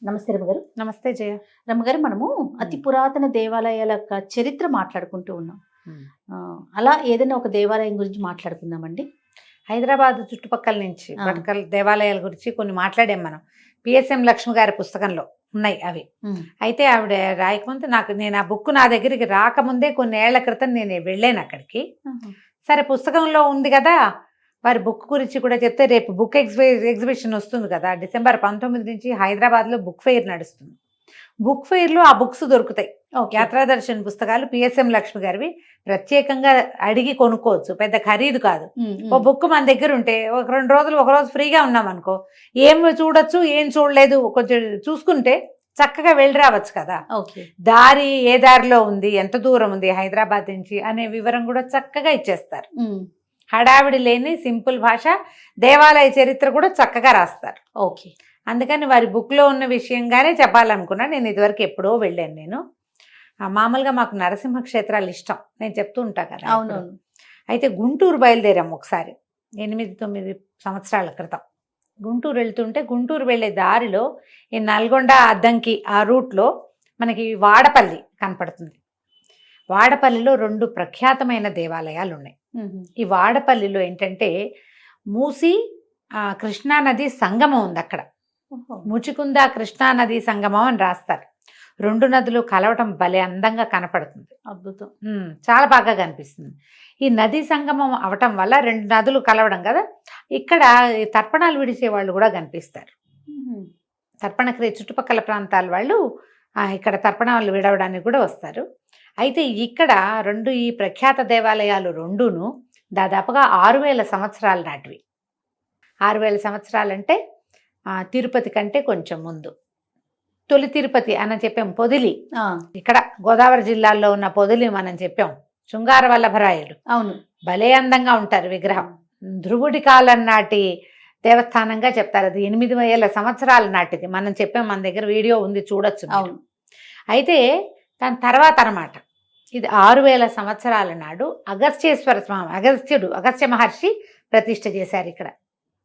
నమస్తే రమ్మగారు. నమస్తే జయ. రమ్మగారు, మనము అతి పురాతన దేవాలయాల యొక్క చరిత్ర మాట్లాడుకుంటూ ఉన్నాం. అలా ఏదైనా ఒక దేవాలయం గురించి మాట్లాడుకుందామండి. హైదరాబాద్ చుట్టుపక్కల నుంచి పట్టకల దేవాలయాల గురించి కొన్ని మాట్లాడాం మనం. పిఎస్ఎం లక్ష్మి గారి పుస్తకంలో ఉన్నాయి అవి. అయితే ఆవిడ రాయకముందు నేను ఆ బుక్ నా దగ్గరికి రాకముందే కొన్ని ఏళ్ల క్రితం నేను వెళ్ళాను అక్కడికి. సరే, పుస్తకంలో ఉంది కదా, వారి బుక్ గురించి కూడా చెప్తే, రేపు బుక్ ఎగ్జిబిషన్ వస్తుంది కదా, December 19 నుంచి హైదరాబాద్లో బుక్ ఫెయిర్ నడుస్తుంది. బుక్ ఫెయిర్లో ఆ బుక్స్ దొరుకుతాయి. యాత్రా దర్శన్ పుస్తకాలు పిఎస్ఎం లక్ష్మి గారివి. ప్రత్యేకంగా అడిగి కొనుక్కోవచ్చు, పెద్ద ఖరీదు కాదు. ఓ బుక్ మన దగ్గర ఉంటే ఒక 2 రోజులు ఒక రోజు ఫ్రీగా ఉన్నాం అనుకో, ఏం చూడొచ్చు ఏం చూడలేదు కొంచెం చూసుకుంటే చక్కగా వెళ్ళి రావచ్చు కదా. దారి ఏ దారిలో ఉంది, ఎంత దూరం ఉంది హైదరాబాద్ నుంచి అనే వివరం కూడా చక్కగా ఇచ్చేస్తారు. హడావిడి లేని సింపుల్ భాష, దేవాలయ చరిత్ర కూడా చక్కగా రాస్తారు. అందుకని వారి బుక్లో ఉన్న విషయంగానే చెప్పాలనుకున్నా. నేను ఇదివరకు ఎప్పుడో వెళ్ళాను. నేను మామూలుగా మాకు నరసింహ క్షేత్రాలు ఇష్టం, నేను చెప్తూ ఉంటా కదా. అవునవును. అయితే గుంటూరు బయలుదేరాము ఒకసారి 8-9 సంవత్సరాల క్రితం. గుంటూరు వెళ్తుంటే, గుంటూరు వెళ్ళే దారిలో ఈ నల్గొండ అద్దంకి ఆ రూట్లో మనకి వాడపల్లి కనపడుతుంది. వాడపల్లిలో 2 ప్రఖ్యాతమైన దేవాలయాలు ఉన్నాయి. ఈ వాడపల్లిలో ఏంటంటే మూసి కృష్ణానది సంగమం ఉంది అక్కడ. ముచికుంద కృష్ణానది సంగమం అని రాస్తారు. 2 నదులు కలవటం భలే అందంగా కనపడుతుంది. అద్భుతం. చాలా బాగా కనిపిస్తుంది. ఈ నదీ సంగమం అవటం వల్ల 2 నదులు కలవడం కదా, ఇక్కడ తర్పణాలు విడిచే వాళ్ళు కూడా కనిపిస్తారు. తర్పణ క్రియ చుట్టుపక్కల ప్రాంతాల వాళ్ళు ఇక్కడ తర్పణాలు విడవడానికి కూడా వస్తారు. అయితే ఇక్కడ ఈ ప్రఖ్యాత దేవాలయాలు 2ను దాదాపుగా 6000 సంవత్సరాల నాటివి. 6000 సంవత్సరాలంటే తిరుపతి కంటే కొంచెం ముందు. తొలి తిరుపతి అని చెప్పాం, పొదిలి. ఇక్కడ గోదావరి జిల్లాలో ఉన్న పొదిలి మనం చెప్పాం. శృంగార వల్లభరాయుడు. అవును, భలే భలే అందంగా ఉంటారు విగ్రహం. ధ్రువుడి కాలం నాటి దేవస్థానంగా చెప్తారు. అది 8000 సంవత్సరాల నాటిది మనం చెప్పాం. మన దగ్గర వీడియో ఉంది, చూడొచ్చు. అవును. అయితే దాని తర్వాత అన్నమాట, ఇది 6000 సంవత్సరాల నాడు అగస్త్యేశ్వర స్వామి, అగస్త్య మహర్షి ప్రతిష్ఠ చేశారు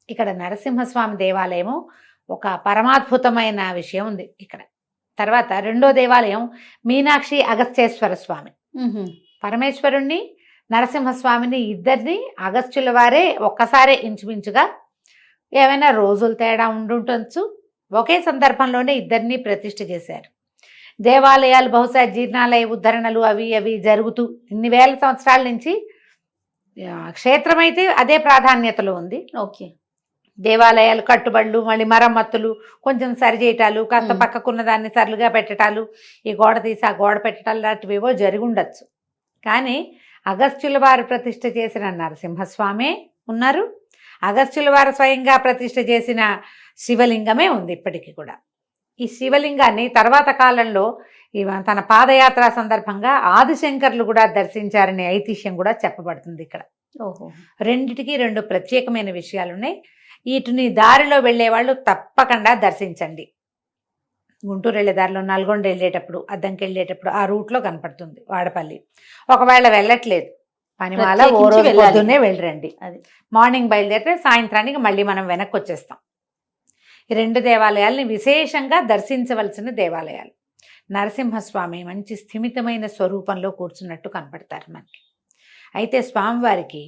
ఇక్కడ నరసింహస్వామి దేవాలయము. ఒక పరమాద్భుతమైన విషయం ఉంది ఇక్కడ. తర్వాత 2వ దేవాలయం మీనాక్షి అగస్త్యేశ్వర స్వామి. పరమేశ్వరుణ్ణి నరసింహస్వామిని ఇద్దరిని అగస్త్యుల వారే ఒక్కసారే ఇంచుమించుగా, ఏమైనా రోజులు తేడా ఉండుంటొచ్చు, ఒకే సందర్భంలోనే ఇద్దరిని ప్రతిష్ఠ చేశారు. దేవాలయాలు బహుశా జీర్ణాలయ ఉద్ధరణలు అవి జరుగుతూ ఇన్ని వేల సంవత్సరాల నుంచి క్షేత్రమైతే అదే ప్రాధాన్యతలో ఉంది. దేవాలయాలు కట్టుబడులు, మళ్ళీ మరమ్మతులు, కొంచెం సరిచేయటాలు, కాస్త పక్కకున్న దాన్ని సర్లుగా పెట్టటాలు, ఈ గోడ తీసి ఆ గోడ పెట్టటాలు లాంటివేవో జరిగి ఉండొచ్చు. కానీ అగస్త్యుల వారు ప్రతిష్ఠ చేసిన నరసింహస్వామే ఉన్నారు. అగస్త్యుల వారు స్వయంగా ప్రతిష్ఠ చేసిన శివలింగమే ఉంది ఇప్పటికీ కూడా. ఈ శివలింగాన్ని తర్వాత కాలంలో తన పాదయాత్ర సందర్భంగా ఆదిశంకర్లు కూడా దర్శించారనే ఐతిహ్యం కూడా చెప్పబడుతుంది ఇక్కడ. రెండిటికి 2 ప్రత్యేకమైన విషయాలు ఉన్నాయి. వీటిని దారిలో వెళ్ళే వాళ్ళు తప్పకుండా దర్శించండి. గుంటూరు వెళ్ళే దారిలో, నల్గొండ వెళ్ళేటప్పుడు, అద్దంకి వెళ్ళేటప్పుడు ఆ రూట్లో కనపడుతుంది వాడపల్లి. ఒకవేళ వెళ్ళట్లేదు, పనిమాల ఓ రోజు పొద్దున్నే వెళ్ళరండి. మార్నింగ్ బయలుదేరితే సాయంత్రానికి మళ్ళీ మనం వెనక్కి వచ్చేస్తాం. ఈ 2 దేవాలయాల్ని విశేషంగా దర్శించవలసిన దేవాలయాలు. నరసింహస్వామి మంచి స్థిమితమైన స్వరూపంలో కూర్చున్నట్టు కనపడతారు మనకి. అయితే స్వామివారికి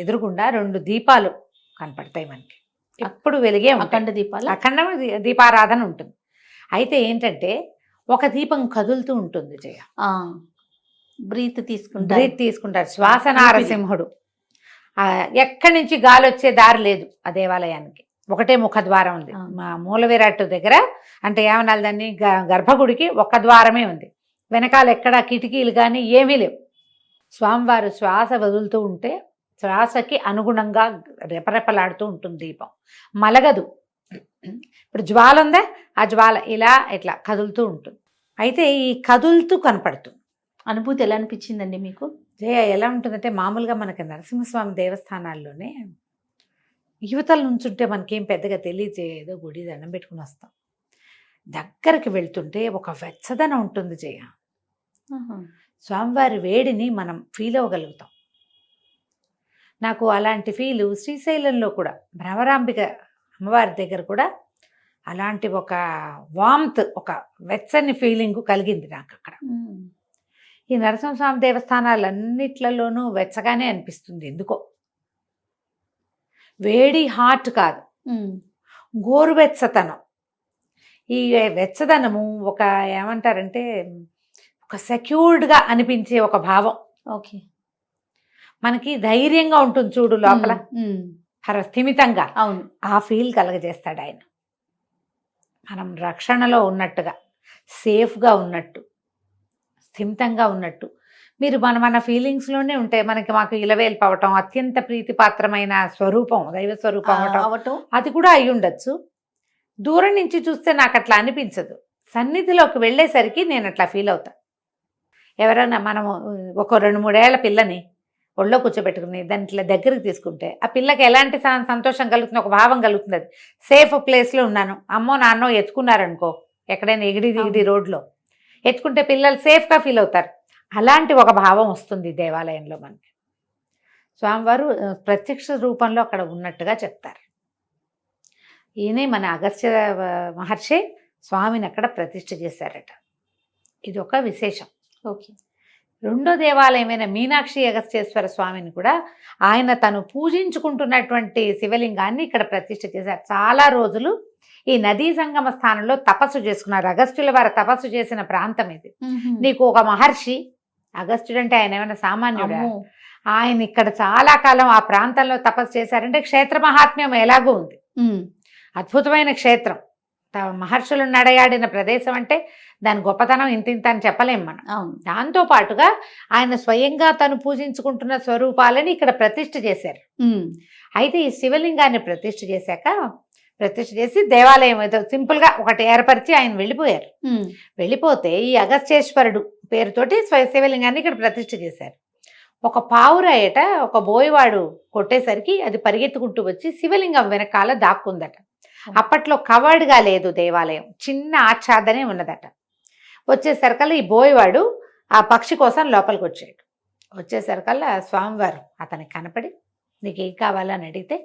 ఎదురుగుండా 2 దీపాలు కనపడతాయి మనకి, ఎప్పుడు వెలిగే అఖండ దీపాలు, అఖండ దీపారాధన ఉంటుంది. అయితే ఏంటంటే ఒక దీపం కదులుతూ ఉంటుంది జయ. బ్రీత్ తీసుకుంటారు. శ్వాస నారసింహుడు. ఎక్కడి నుంచి గాలి వచ్చే దారి లేదు ఆ దేవాలయానికి. ఒకటే ముఖద్వారం ఉంది. మా మూల విరాట్ దగ్గర, అంటే ఏమనాలి దాన్ని, గర్భగుడికి ఒక ద్వారమే ఉంది. వెనకాల ఎక్కడ కిటికీలు కానీ ఏమీ లేవు. స్వామివారు శ్వాస వదులుతూ ఉంటే శ్వాసకి అనుగుణంగా రెపరెపలాడుతూ ఉంటుంది దీపం, మలగదు. ఇప్పుడు జ్వాల ఉందా, ఆ జ్వాల ఇట్లా కదులుతూ ఉంటుంది. అయితే ఈ కదులుతూ కనపడుతుంది. అనుభూతి ఎలా అనిపించిందండి మీకు జయ? ఎలా ఉంటుందంటే, మామూలుగా మనకి నరసింహస్వామి దేవస్థానాల్లోనే యువతల నుంచుంటే మనకేం పెద్దగా తెలియజేయదో, గుడి దండం పెట్టుకుని వస్తాం. దగ్గరికి వెళ్తుంటే ఒక వెచ్చదనం ఉంటుంది జయ. స్వామివారి వేడిని మనం ఫీల్ అవ్వగలుగుతాం. నాకు అలాంటి ఫీలు శ్రీశైలంలో కూడా, భ్రమరాంబిక అమ్మవారి దగ్గర కూడా అలాంటి ఒక వామ్త్, ఒక వెచ్చని ఫీలింగ్ కలిగింది నాకు అక్కడ. ఈ నరసింహస్వామి దేవస్థానాలన్నిట్లలోనూ వెచ్చగానే అనిపిస్తుంది ఎందుకో. వేడి హాట్ కాదు, గోరువెచ్చతనం. ఈ వెచ్చదనము ఒక ఏమంటారంటే ఒక సెక్యూర్డ్గా అనిపించే ఒక భావం. ఓకే, మనకి ధైర్యంగా ఉంటుంది చూడు లోపల, స్థిమితంగా. అవును, ఆ ఫీల్ కలగజేస్తాడు ఆయన. మనం రక్షణలో ఉన్నట్టుగా, సేఫ్గా ఉన్నట్టు, స్థిమితంగా ఉన్నట్టు. మీరు మన ఫీలింగ్స్లోనే ఉంటే మాకు ఇలవేల్పవటం, అత్యంత ప్రీతిపాత్రమైన స్వరూపం, దైవ స్వరూపం అవటం అది కూడా అయి ఉండొచ్చు. దూరం నుంచి చూస్తే నాకు అట్లా అనిపించదు. సన్నిధిలోకి వెళ్ళేసరికి నేను అట్లా ఫీల్ అవుతా. ఎవరైనా మనము ఒక 2-3 ఏళ్ల పిల్లని ఒళ్ళో కూర్చోబెట్టుకుని దాన్ని ఇట్లా దగ్గరికి తీసుకుంటే ఆ పిల్లకి ఎలాంటి సంతోషం కలుగుతుంది, ఒక భావం కలుగుతుంది. అది సేఫ్ ప్లేస్లో ఉన్నాను, అమ్మో నాన్నో ఎత్తుకున్నారనుకో ఎక్కడైనా ఎగిడి దిగిడి రోడ్లో ఎత్తుకుంటే పిల్లలు సేఫ్గా ఫీల్ అవుతారు. అలాంటి ఒక భావం వస్తుంది దేవాలయంలో మనకి. స్వామివారు ప్రత్యక్ష రూపంలో అక్కడ ఉన్నట్టుగా చెప్తారు. ఈయనే మన అగస్త్య మహర్షి స్వామిని అక్కడ ప్రతిష్ఠ చేశారట. ఇది ఒక విశేషం. ఓకే. రెండో దేవాలయమైన మీనాక్షి అగస్త్యేశ్వర స్వామిని కూడా ఆయన తను పూజించుకుంటున్నటువంటి శివలింగాన్ని ఇక్కడ ప్రతిష్ఠ చేశారు. చాలా రోజులు ఈ నదీ సంగమ స్థానంలో తపస్సు చేసుకున్నారు. అగస్త్యుల వారు తపస్సు చేసిన ప్రాంతం ఇది. నీకు ఒక మహర్షి, అగస్త్యుడు అంటే ఆయన ఏమైనా సామాన్యుడా? ఆయన ఇక్కడ చాలా కాలం ఆ ప్రాంతంలో తపస్సు చేశారంటే క్షేత్ర మహాత్మ్యం ఎలాగూ ఉంది. అద్భుతమైన క్షేత్రం, మహర్షులు నడయాడిన ప్రదేశం అంటే దాని గొప్పతనం ఇంత అని చెప్పలేం మనం. దాంతో పాటుగా ఆయన స్వయంగా తను పూజించుకుంటున్న స్వరూపాలని ఇక్కడ ప్రతిష్ఠ చేశారు. అయితే ఈ శివలింగాన్ని ప్రతిష్ఠ చేసి దేవాలయం ఏదో సింపుల్గా ఒకటి ఏర్పరిచి ఆయన వెళ్ళిపోయారు. వెళ్ళిపోతే ఈ అగస్త్యేశ్వరుడు పేరుతోటి శివలింగాన్ని ఇక్కడ ప్రతిష్ఠ చేశారు. ఒక పావురాయట ఒక బోయవాడు కొట్టేసరికి అది పరిగెత్తుకుంటూ వచ్చి శివలింగం వెనకాల దాక్కుందట. అప్పట్లో కవర్డ్గా లేదు దేవాలయం, చిన్న ఆచ్ఛాదనే ఉన్నదట. వచ్చేసరికల్లా ఈ బోయవాడు ఆ పక్షి కోసం లోపలికి వచ్చాడు. వచ్చేసరికల్లా స్వామివారు అతనికి కనపడి నీకు ఏం కావాలని అడిగితే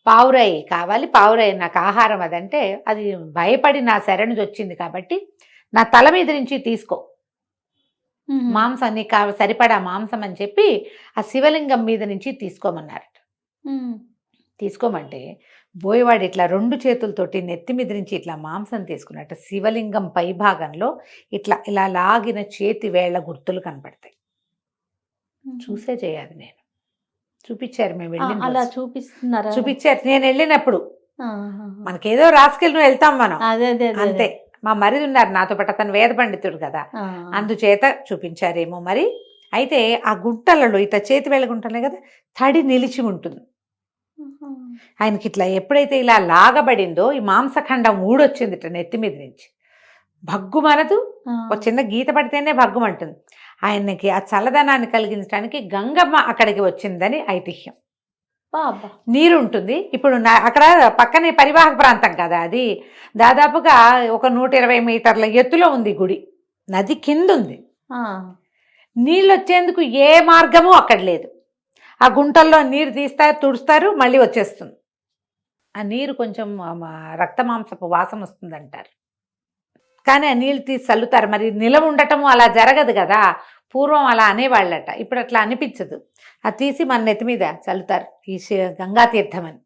పావురాయి కావాలి, పావురాయి నాకు ఆహారం అదంటే అది భయపడి నా శరణి వచ్చింది కాబట్టి నా తల మీద నుంచి తీసుకో, మాంసం నీకు సరిపడా మాంసం అని చెప్పి ఆ శివలింగం మీద నుంచి తీసుకోమన్నారట. తీసుకోమంటే బోయవాడు ఇట్లా 2 చేతులతోటి నెత్తి మీద నుంచి ఇట్లా మాంసం తీసుకున్నట్టు శివలింగం పై భాగంలో ఇలా లాగిన చేతి వేళ్ల గుర్తులు కనపడతాయి. చూసే చేయాలి, నేను చూపించారు, మేము వెళ్ళిన అలా చూపిస్తున్నారు, చూపించారు. నేను వెళ్ళినప్పుడు మనకేదో రాసుకెళ్ళి నువ్వు వెళ్తాం మనం, అంతే. మా మరిది ఉన్నారు నాతో పాటు, అతను వేద పండితుడు కదా, అందుచేత చూపించారేమో మరి. అయితే ఆ గుంటలలో ఇట్లా చేతి వేళ్ళ గుంటలే కదా తడి నిలిచి ఉంటుంది. ఆయనకి ఇట్లా ఎప్పుడైతే ఇలా లాగబడిందో ఈ మాంసఖండం ఊడొచ్చింది ఇట్లా నెత్తి మీద నుంచి. భగ్గుమనదు, ఒక చిన్న గీత పడితేనే భగ్గుమంటుంది. ఆయనకి ఆ చల్లదనాన్ని కలిగించడానికి గంగమ్మ అక్కడికి వచ్చిందని ఐతిహ్యం. నీరు ఉంటుంది. ఇప్పుడు అక్కడ పక్కనే పరివాహక ప్రాంతం కదా, అది దాదాపుగా ఒక 120 మీటర్ల ఎత్తులో ఉంది గుడి, నది కింద ఉంది. నీళ్ళు వచ్చేందుకు ఏ మార్గము అక్కడ లేదు. ఆ గుంటల్లో నీరు తీస్తారు, తుడుస్తారు, మళ్ళీ వచ్చేస్తుంది. ఆ నీరు కొంచెం రక్తమాంసపు వాసన వస్తుంది అంటారు. కానీ ఆ నీళ్ళు తీసి చల్లుతారు. మరి నిలవ ఉండటము అలా జరగదు కదా, పూర్వం అలా అనేవాళ్ళట, ఇప్పుడు అట్లా అనిపించదు. అది తీసి మన నెత్తి మీద చల్లుతారు. ఈ గంగా తీర్థం అని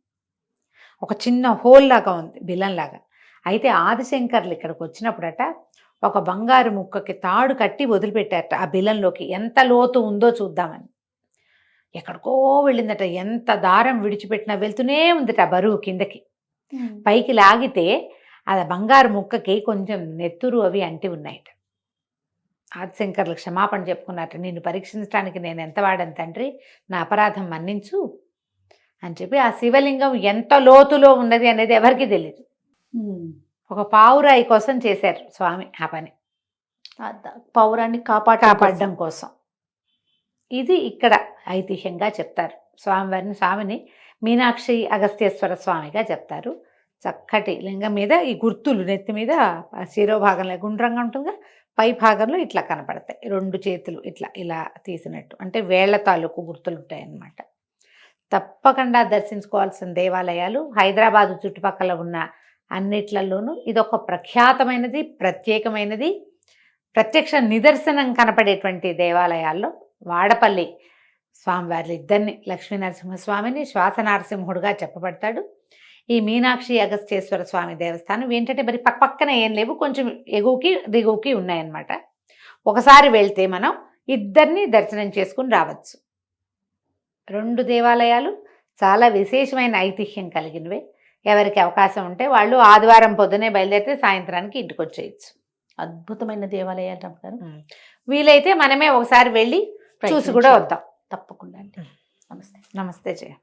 ఒక చిన్న హోల్ లాగా ఉంది, బిల్లంలాగా. అయితే ఆదిశంకర్లు ఇక్కడికి వచ్చినప్పుడట ఒక బంగారు ముక్కకి తాడు కట్టి వదిలిపెట్టారట ఆ బిల్లంలోకి. ఎంత లోతు ఉందో చూద్దామని ఎక్కడికో వెళ్ళిందట. ఎంత దారం విడిచిపెట్టినా వెళ్తూనే ఉందట బరువు కిందకి. పైకి లాగితే అది బంగారు ముక్కకి కొంచెం నెత్తురు అవి అంటి ఉన్నాయట. ఆదిశంకర్లు క్షమాపణ చెప్పుకున్నట్టు, నిన్ను పరీక్షించడానికి నేను ఎంత వాడను తండ్రి, నా అపరాధం మన్నించు అని చెప్పి. ఆ శివలింగం ఎంత లోతులో ఉన్నది అనేది ఎవరికి తెలియదు. ఒక పావురాయి కోసం చేశారు స్వామి ఆ పని, పావురాన్ని కాపాడడం కోసం. ఇది ఇక్కడ ఐతిహ్యంగా చెప్తారు. స్వామిని మీనాక్షి అగస్త్యేశ్వర స్వామిగా చెప్తారు. చక్కటి లింగం మీద ఈ గుర్తులు నెత్తి మీద శిరోభాగంలో గుండ్రంగా ఉంటుందిగా, పై భాగంలో ఇట్లా కనపడతాయి 2 చేతులు ఇట్లా ఇలా తీసినట్టు, అంటే వేళ్ల తాలూకు గుర్తులు ఉంటాయన్నమాట. తప్పకుండా దర్శించుకోవాల్సిన దేవాలయాలు. హైదరాబాదు చుట్టుపక్కల ఉన్న అన్నిట్లలోనూ ఇదొక ప్రఖ్యాతమైనది, ప్రత్యేకమైనది, ప్రత్యక్ష నిదర్శనం కనపడేటువంటి దేవాలయాల్లో వాడపల్లి స్వామివారి ఇద్దరిని, లక్ష్మీ నరసింహస్వామిని శ్వాస నరసింహుడుగా చెప్పబడతాడు. ఈ మీనాక్షి అగస్త్యేశ్వర స్వామి దేవస్థానం ఏంటంటే మరి పక్కన ఏం లేవు, కొంచెం ఎగువకి దిగువకి ఉన్నాయన్నమాట. ఒకసారి వెళ్తే మనం ఇద్దరిని దర్శనం చేసుకుని రావచ్చు. 2 దేవాలయాలు చాలా విశేషమైన ఐతిహ్యం కలిగినవే. ఎవరికి అవకాశం ఉంటే వాళ్ళు ఆదివారం పొద్దునే బయలుదేరితే సాయంత్రానికి ఇంటికి వచ్చేయచ్చు. అద్భుతమైన దేవాలయాలు రమ్మగారు. వీలైతే మనమే ఒకసారి వెళ్ళి చూసి కూడా వద్దాం. తప్పకుండా అండి. నమస్తే. నమస్తే జయ.